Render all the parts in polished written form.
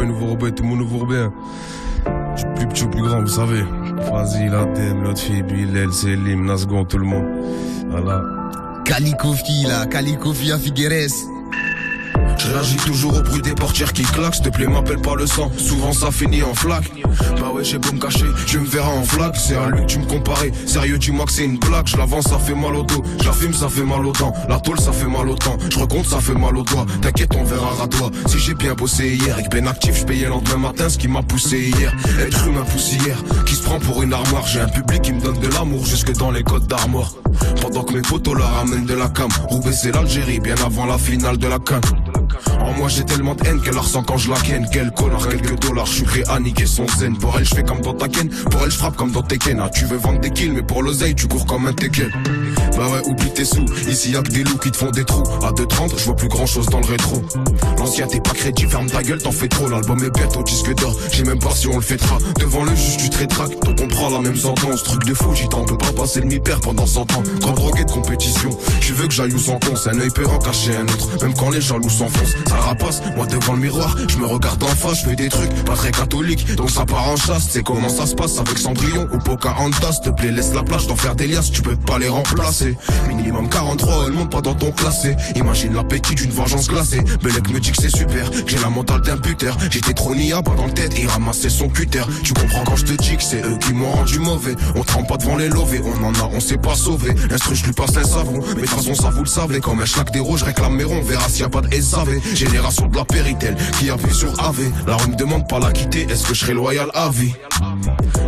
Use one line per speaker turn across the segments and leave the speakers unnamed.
nouveau Robin, t'es mon nouveau Robin. Je suis plus petit ou plus grand, vous savez. Vas-y, la thème, l'autre fille, Bilal, Selim, Nasgon, tout le monde. Voilà.
Kalikofi là, Kalikofi à Figueres.
Je réagis toujours au bruit des portières qui claquent. S'il te plaît, m'appelle pas le sang, souvent ça finit en flaque. Bah ouais, j'ai beau me cacher, je me verrai en flaque. C'est à lui que tu me comparais, sérieux dis-moi que c'est une blague. Je l'avance, ça fait mal au dos, je la fume, ça fait mal au dents. La tôle, ça fait mal au temps, je recompte, ça fait mal au doigt. T'inquiète, on verra à toi. Si j'ai bien bossé hier, avec Ben Actif, je payais le lendemain matin ce qui m'a poussé hier. Être humain poussière, qui se prend pour une armoire. J'ai un public qui me donne de l'amour jusque dans les côtes d'Armor. Pendant que mes potos leur ramènent de la cam. Roubaix c'est l'Algérie, bien avant la finale de la CAN. En moi j'ai tellement de haine qu'elle la ressent quand je la ken. Quel connard, quelques dollars, je suis prêt à niquer son zen. Pour elle je fais comme dans ta ken, pour elle je frappe comme dans Tekken. Ah tu veux vendre des kills mais pour l'oseille tu cours comme un Tekken. Bah ouais oublie tes sous, ici y'a que des loups qui te font des trous. À 2,30 je vois plus grand chose dans le rétro. L'ancien t'es pas crédit, ferme ta gueule t'en fais trop. L'album est bientôt disque d'or, j'ai même pas si on le fêtera. Devant le juge tu te rétractes, donc on prend la même sentence. Truc de fou, j'y t'en peux pas passer le mi-père pendant 100 ans. Grand drogué de compétition, tu veux que j'aille où sans con. C'est un œil peut en cacher un autre, même quand les jaloux s'enfoncent. Ça rapace, moi devant le miroir, je me regarde en face, je fais des trucs pas très catholiques, donc ça part en chasse. C'est comment ça se passe avec Cendrillon ou Pocahontas. S'il te plaît laisse la plage d'en faire des liasses, tu peux pas les remplacer. Minimum 43, elle monte pas dans ton classé. Imagine l'appétit d'une vengeance glacée. Belek me dit que c'est super, que j'ai la mentale d'un puteur. J'étais trop nia, pas dans le tête, il ramassait son cutter. Tu comprends quand je te dis que c'est eux qui m'ont rendu mauvais. On trempe pas devant les lovés, on en a, on s'est pas sauvé. L'instru je lui passe un savon, mais de toute façon ça vous le savez. Comme un schlag des rouges, je réclame mes ronds, verra s'il y a pas de SAV. Génération de la Péritel, qui appuie sur AV. La rue me demande pas la quitter, est-ce que je serai loyal à vie?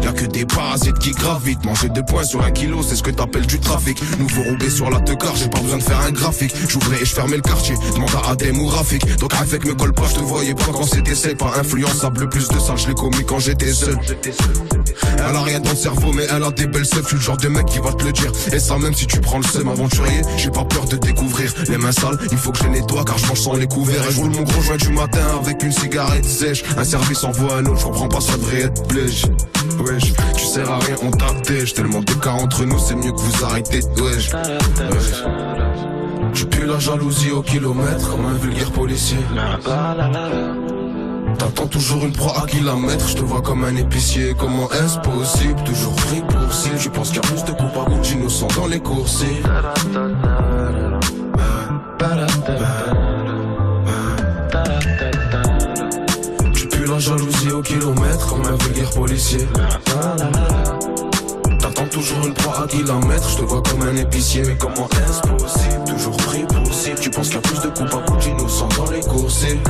Y'a que des parasites qui gravitent. Manger 2 points sur 1 kilo, c'est ce que t'appelles du trafic. Nouveau Roubaix sur la tecar, j'ai pas besoin de faire un graphique. J'ouvrais et je fermais le quartier, demande à Adem ou Rafik. Donc avec me colle pas, je te voyais pas quand c'était seul. Pas influençable, plus de ça, je l'ai commis quand j'étais seul. Elle a rien dans le cerveau, mais elle a des belles seufs. Je suis le genre de mec qui va te le dire. Et ça même si tu prends le seum aventurier, j'ai pas peur de découvrir. Les mains sales, il faut que je les nettoie car je mange sans les couverts. Et je roule mon gros joint du matin avec une cigarette sèche. Un service envoie un autre, je comprends pas, ça devrait être blèche. Wesh, tu sers à rien, on t'attèche. Tellement de cas entre nous, c'est mieux que vous arrêtez. Wesh, wesh. Tu pues la jalousie au kilomètre comme un vulgaire policier. T'attends toujours une proie à kilomètres, je te vois comme un épicier. Comment est-ce possible? Toujours pris pour cible. Je pense qu'il y a plus de coups à bout d'innocents dans les coursiers. Tu pues la jalousie au kilomètre comme un vulgaire policier. T'attends toujours une proie à kilomètres, je te vois comme un épicier. Mais comment est-ce possible? Toujours pris pour cible. Tu penses qu'il y a plus de coups à bout d'innocents dans les coursiers.